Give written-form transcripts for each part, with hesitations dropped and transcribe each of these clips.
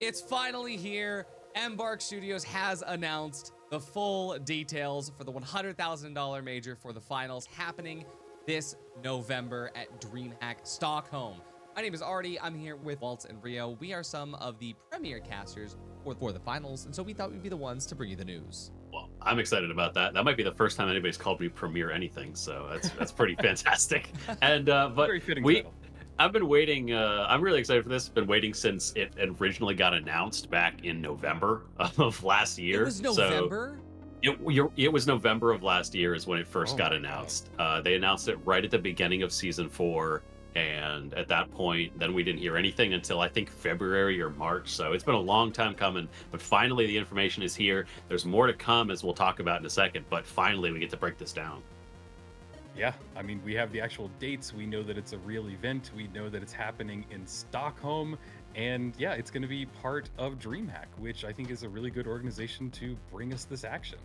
It's finally here. Embark Studios has announced the full details for the $100,000 major for the finals happening this November at DreamHack Stockholm. My name is Artie. I'm here with WALTZ and Rio. We are some of the premier casters for the finals, and so we thought we'd be the ones to bring you the news. Well, I'm excited about that. That might be the first time anybody's called me Premier anything, so that's pretty fantastic. And but Very fitting we, title. I've been waiting. I'm really excited for this. Been waiting since it originally got announced back in November of last year. It was November? It was November of last year is when it first Oh got my announced. They announced it right at the beginning of season 4. And at that point, then we didn't hear anything until I think February or March. So it's been a long time coming, but finally the information is here. There's more to come, as we'll talk about in a second, but finally we get to break this down. Yeah, I mean, we have the actual dates. We know that it's a real event. We know that it's happening in Stockholm. And yeah, it's going to be part of DreamHack, which I think is a really good organization to bring us this action.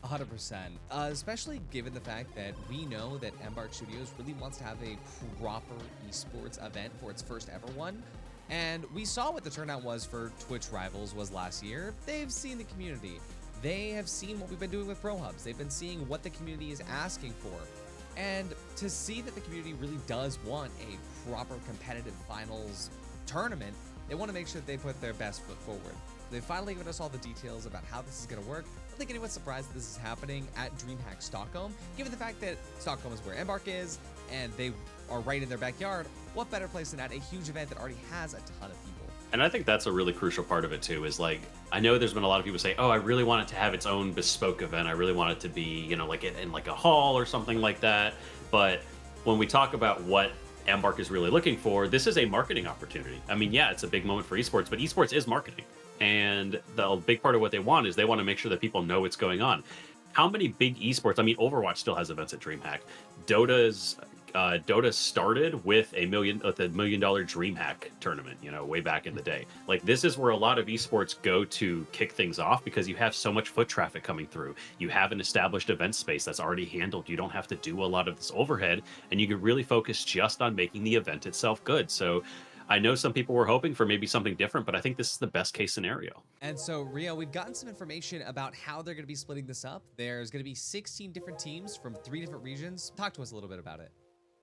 100%. Especially given the fact that we know that Embark Studios really wants to have a proper esports event for its first ever one. And we saw what the turnout was for Twitch Rivals was last year. They've seen the community. They have seen what we've been doing with Pro Hubs. They've been seeing what the community is asking for. And to see that the community really does want a proper competitive finals tournament, they want to make sure that they put their best foot forward. They've finally given us all the details about how this is going to work. I don't think anyone's surprised that this is happening at DreamHack Stockholm, given the fact that Stockholm is where Embark is, and they are right in their backyard. What better place than at a huge event that already has a ton of people? And I think that's a really crucial part of it too, is like, I know there's been a lot of people say, oh, I really want it to have its own bespoke event. I really want it to be, you know, like in like a hall or something like that. But when we talk about what Embark is really looking for, this is a marketing opportunity. I mean, yeah, it's a big moment for esports, but esports is marketing. And the big part of what they want is they want to make sure that people know what's going on. How many big esports? I mean, Overwatch still has events at DreamHack. Dota started with the $1 million DreamHack tournament, you know, way back in the day. Like, this is where a lot of esports go to kick things off because you have so much foot traffic coming through. You have an established event space that's already handled. You don't have to do a lot of this overhead, and you can really focus just on making the event itself good. So I know some people were hoping for maybe something different, but I think this is the best case scenario. And so, Rio, we've gotten some information about how they're going to be splitting this up. There's going to be 16 different teams from 3 different regions. Talk to us a little bit about it.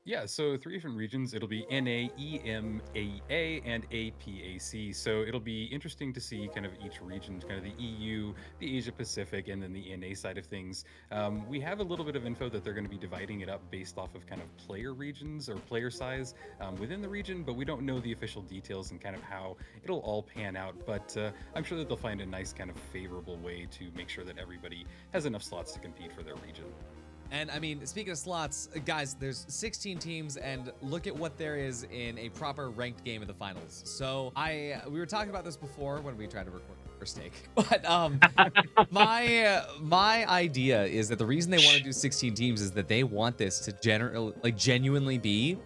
Yeah, so 3 different regions. It'll be NA, EMEA, and APAC. So it'll be interesting to see kind of each region, kind of the EU, the Asia Pacific, and then the NA side of things. We have a little bit of info that they're going to be dividing it up based off of kind of player regions or player size within the region, but we don't know the official details and kind of how it'll all pan out. But I'm sure that they'll find a nice kind of favorable way to make sure that everybody has enough slots to compete for their region. And I mean, speaking of slots, guys, there's 16 teams, and look at what there is in a proper ranked game of the finals. So we were talking about this before when we tried to record for steak, but my idea is that the reason they want to do 16 teams is that they want this to genuinely be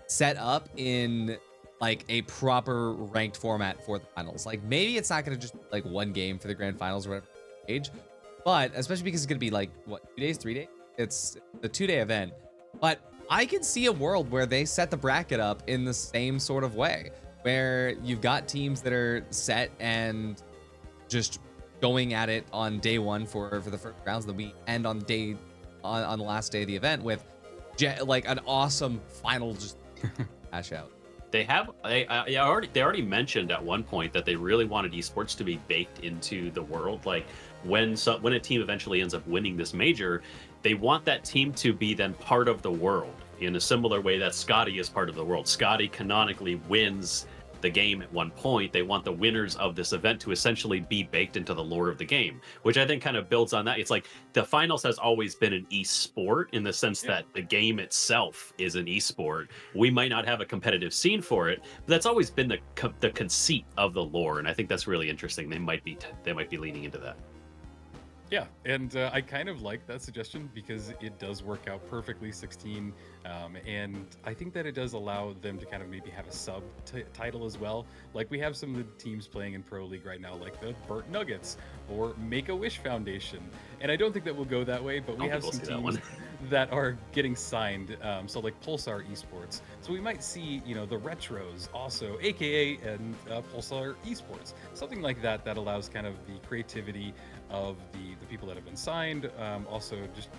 set up in like a proper ranked format for the finals. Like, maybe it's not going to just like one game for the grand finals or whatever age, but especially because it's going to be like what, 2 days, 3 days. It's the 2-day event, but I can see a world where they set the bracket up in the same sort of way, where you've got teams that are set and just going at it on day 1 for the first rounds, then we end on the last day of the event with like an awesome final just hash out. They already mentioned at one point that they really wanted esports to be baked into the world. Like, when a team eventually ends up winning this major, they want that team to be then part of the world in a similar way that Scotty is part of the world. Scotty canonically wins the game at one point. They want the winners of this event to essentially be baked into the lore of the game, which I think kind of builds on that. It's like the finals has always been an esport in the sense that the game itself is an esport. We might not have a competitive scene for it, but that's always been the conceit of the lore, and I think that's really interesting. They might be leaning into that. Yeah, and I kind of like that suggestion because it does work out perfectly, 16, and I think that it does allow them to kind of maybe have a subtitle as well. Like, we have some of the teams playing in Pro League right now, like the Burt Nuggets or Make-A-Wish Foundation, and I don't think that we'll go that way, but we have some teams that are getting signed. So like Pulsar Esports. So we might see, the retros also, aka and Pulsar Esports, something like that that allows kind of the creativity of the people that have been signed, also just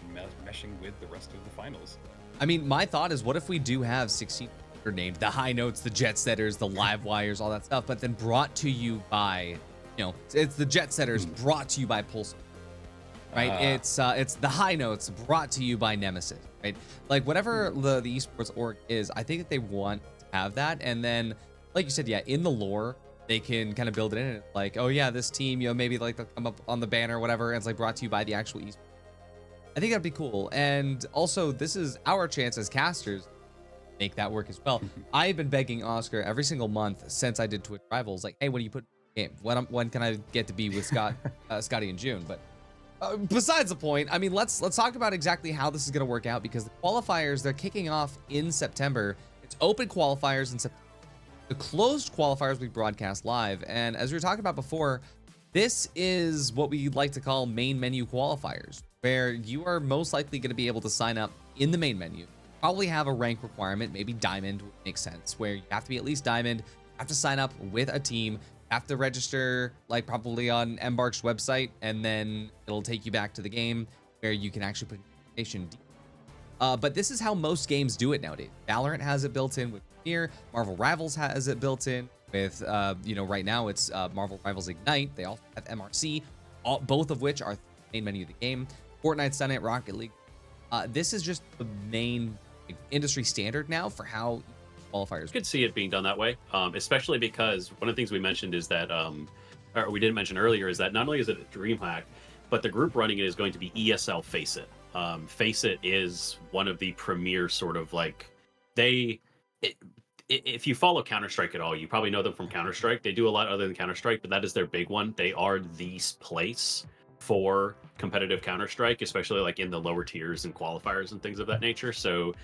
meshing with the rest of the finals. I mean, my thought is, what if we do have 16 are named the High Notes, the Jet Setters, the Live Wires, all that stuff, but then brought to you by, it's the Jet Setters brought to you by Pulsar, right? It's the High Notes brought to you by Nemesis, right? Like whatever the esports org is, I think that they want to have that, and then, like you said, yeah, in the lore, they can kind of build it in, like, oh yeah, this team, maybe like they'll come up on the banner or whatever, and it's like brought to you by the actual esports. I think that'd be cool. And also, this is our chance as casters to make that work as well. I've been begging Oscar every single month since I did Twitch Rivals, like, hey, when you put game, when can I get to be with Scotty in June? But besides the point, I mean, let's talk about exactly how this is going to work out, because the qualifiers, they're kicking off in September. It's open qualifiers in September. The closed qualifiers we broadcast live. And as we were talking about before, this is what we like to call main menu qualifiers, where you are most likely going to be able to sign up in the main menu. Probably have a rank requirement, maybe diamond would make sense, where you have to be at least diamond, have to sign up with a team, have to register, like probably on Embark's website, and then it'll take you back to the game where you can actually put information. But this is how most games do it nowadays. Valorant has it built in with Premiere, Marvel Rivals has it built in with, right now it's Marvel Rivals Ignite. They also have MRC, both of which are the main menu of the game. Fortnite's done it, Rocket League. This is just the main industry standard now for how qualifiers. I could see it being done that way, especially because one of the things we mentioned is that, or we didn't mention earlier, is that not only is it a DreamHack, but the group running it is going to be ESL Face It. Face It is one of the premier sort of like, if you follow Counter-Strike at all, you probably know them from Counter-Strike. They do a lot other than Counter-Strike, but that is their big one. They are the place for competitive Counter-Strike, especially like in the lower tiers and qualifiers and things of that nature. So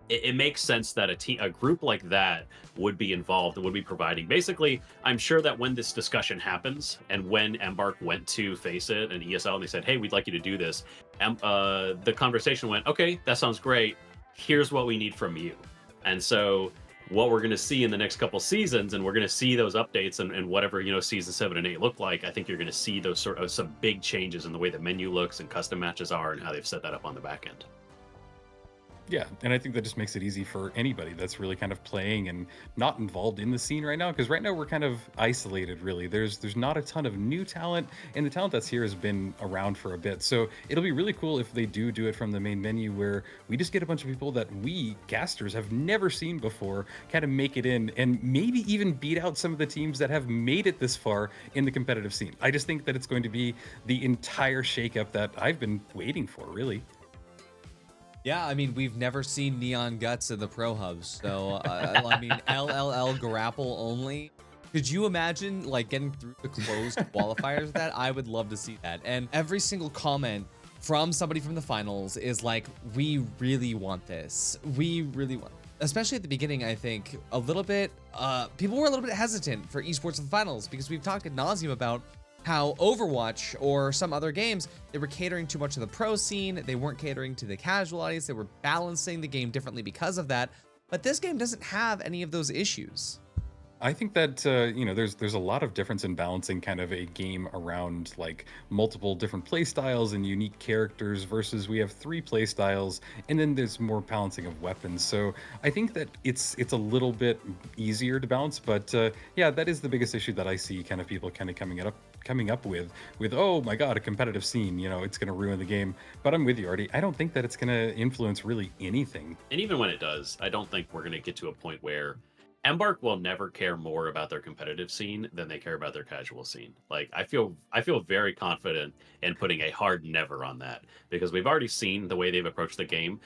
it makes sense that a group like that would be involved and would be providing. Basically, I'm sure that when this discussion happens and when Embark went to Face It and ESL and they said, hey, we'd like you to do this, the conversation went, okay, that sounds great. Here's what we need from you. And so what we're going to see in the next couple seasons, and we're going to see those updates and whatever, season 7 and 8 look like, I think you're going to see those sort of some big changes in the way the menu looks and custom matches are and how they've set that up on the back end. Yeah, and I think that just makes it easy for anybody that's really kind of playing and not involved in the scene right now, because right now we're kind of isolated, really. There's not a ton of new talent, and the talent that's here has been around for a bit. So it'll be really cool if they do it from the main menu, where we just get a bunch of people that we casters have never seen before kind of make it in, and maybe even beat out some of the teams that have made it this far in the competitive scene. I just think that it's going to be the entire shakeup that I've been waiting for, really. Yeah, I mean, we've never seen Neon Guts in the Pro Hubs, so I mean, LLL grapple only. Could you imagine like getting through the closed qualifiers with that? I would love to see that. And every single comment from somebody from the finals is like, we really want this. We really want, especially at the beginning, I think a little bit, people were a little bit hesitant for esports in the finals, because we've talked ad nauseum about how Overwatch or some other games, they were catering too much to the pro scene. They weren't catering to the casual audience. They were balancing the game differently because of that. But this game doesn't have any of those issues. I think that there's a lot of difference in balancing kind of a game around like multiple different play styles and unique characters, versus we have 3 play styles and then there's more balancing of weapons. So I think that it's a little bit easier to balance, but yeah, that is the biggest issue that I see kind of people kind of coming up with oh my god, a competitive scene, it's going to ruin the game. But I'm with you, Artie. I don't think that it's going to influence really anything. And even when it does, I don't think we're going to get to a point where Embark will never care more about their competitive scene than they care about their casual scene. Like, I feel very confident in putting a hard never on that, because we've already seen the way they've approached the game.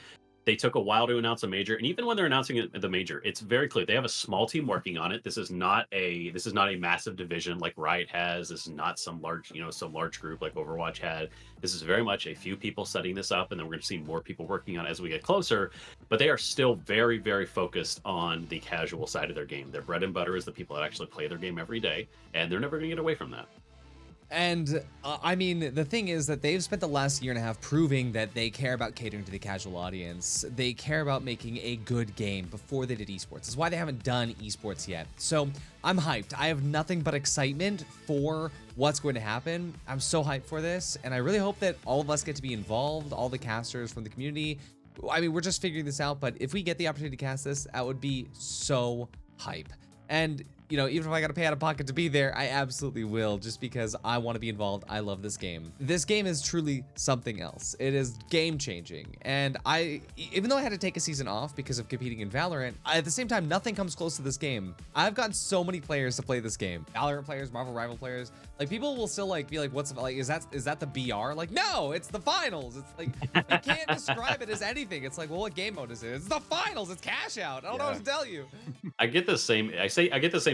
They took a while to announce a major, and even when they're announcing the major, it's very clear they have a small team working on it. This is not a massive division like Riot has. This is not some large group like Overwatch had. This is very much a few people setting this up, and then we're going to see more people working on it as we get closer. But they are still very, very focused on the casual side of their game. Their bread and butter is the people that actually play their game every day, and they're never going to get away from that. And I mean, the thing is that they've spent the last year and a half proving that they care about catering to the casual audience. They care about making a good game before they did esports. That's why they haven't done esports yet. So I'm hyped. I have nothing but excitement for what's going to happen. I'm so hyped for this. And I really hope that all of us get to be involved, all the casters from the community. I mean, we're just figuring this out, but if we get the opportunity to cast this, that would be so hype. And you know, even if I gotta pay out of pocket to be there, I absolutely will, just because I want to be involved. I love this game. This game is truly something else. It is game changing. And even though I had to take a season off because of competing in Valorant, at the same time, nothing comes close to this game. I've gotten so many players to play this game. Valorant players, Marvel Rival players. Like, people will still like be like, what's like, is that the BR? Like, no, it's the finals. It's like, you can't describe it as anything. It's like, well, what game mode is it? It's the finals. It's cash out. I don't know what to tell you. I get the same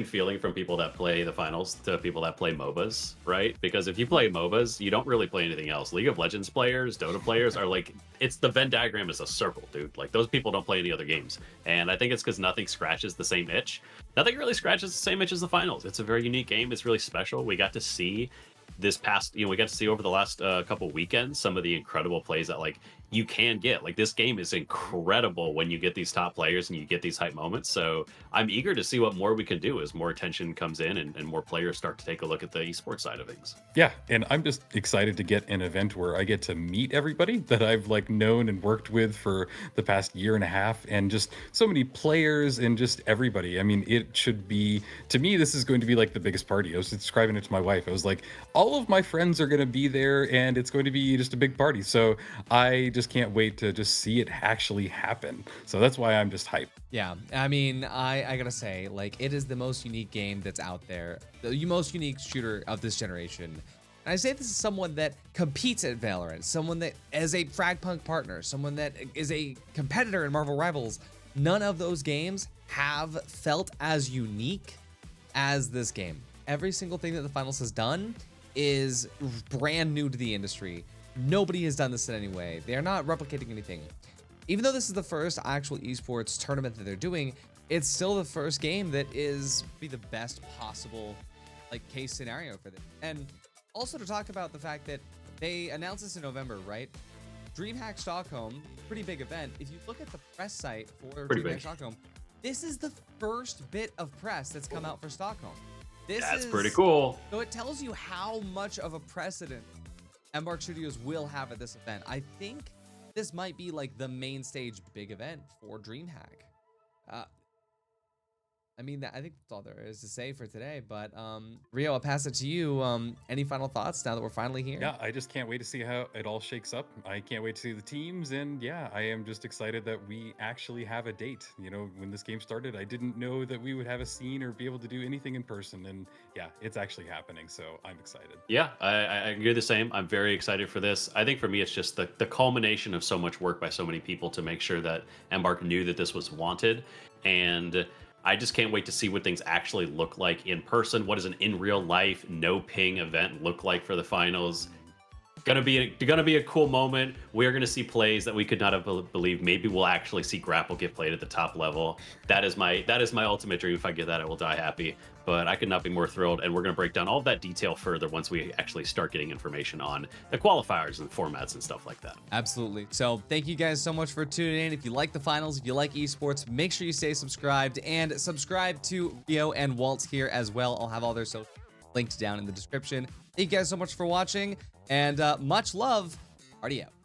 feeling from people that play the finals to people that play MOBAs, right? Because if you play MOBAs, you don't really play anything else. League of Legends players, Dota players are like, it's the Venn diagram is a circle, dude. Like, those people don't play any other games. And I think it's because nothing scratches the same itch. Nothing really scratches the same itch as the finals. It's a very unique game. It's really special. We got to see this past, we got to see over the last couple weekends some of the incredible plays that like you can get. Like, this game is incredible when you get these top players and you get these hype moments. So I'm eager to see what more we can do as more attention comes in and more players start to take a look at the esports side of things. Yeah, and I'm just excited to get an event where I get to meet everybody that I've like known and worked with for the past year and a half, and just so many players and just everybody. I mean, it should be, to me, this is going to be like the biggest party. I was describing it to my wife. I was like, all of my friends are going to be there and it's going to be just a big party. So I just can't wait to just see it actually happen. So that's why I'm just hyped. Yeah, I mean, I gotta say, like, it is the most unique game that's out there, the most unique shooter of this generation. And I say this is someone that competes at Valorant, someone that is a Fragpunk partner, someone that is a competitor in Marvel Rivals. None of those games have felt as unique as this game. Every single thing that the finals has done is brand new to the industry. Nobody has done this in any way. They are not replicating anything. Even though this is the first actual esports tournament that they're doing, it's still the first game that is be the best possible like case scenario for this. And also to talk about the fact that they announced this in November, right? DreamHack Stockholm, pretty big event. If you look at the press site for DreamHack Stockholm, this is the first bit of press that's come out for Stockholm. That's pretty cool. So it tells you how much of a precedent Embark Studios will have at this event. I think this might be like the main stage big event for DreamHack. I mean, I think that's all there is to say for today, but Rio, I'll pass it to you. Any final thoughts now that we're finally here? Yeah, I just can't wait to see how it all shakes up. I can't wait to see the teams, and yeah, I am just excited that we actually have a date. You know, when this game started, I didn't know that we would have a scene or be able to do anything in person, and yeah, it's actually happening, so I'm excited. Yeah, I agree the same. I'm very excited for this. I think for me, it's just the culmination of so much work by so many people to make sure that Embark knew that this was wanted, and I just can't wait to see what things actually look like in person. What does an in real life, no ping event look like for the finals? Gonna be a cool moment. We're gonna see plays that we could not have believed. Maybe we'll actually see Grapple get played at the top level. That is my ultimate dream. If I get that, I will die happy. But I could not be more thrilled. And we're gonna break down all of that detail further once we actually start getting information on the qualifiers and formats and stuff like that. Absolutely. So thank you guys so much for tuning in. If you like the finals, if you like esports, make sure you stay subscribed and subscribe to Rio and WALTZ here as well. I'll have all their social linked down in the description. Thank you guys so much for watching, and much love. Party out.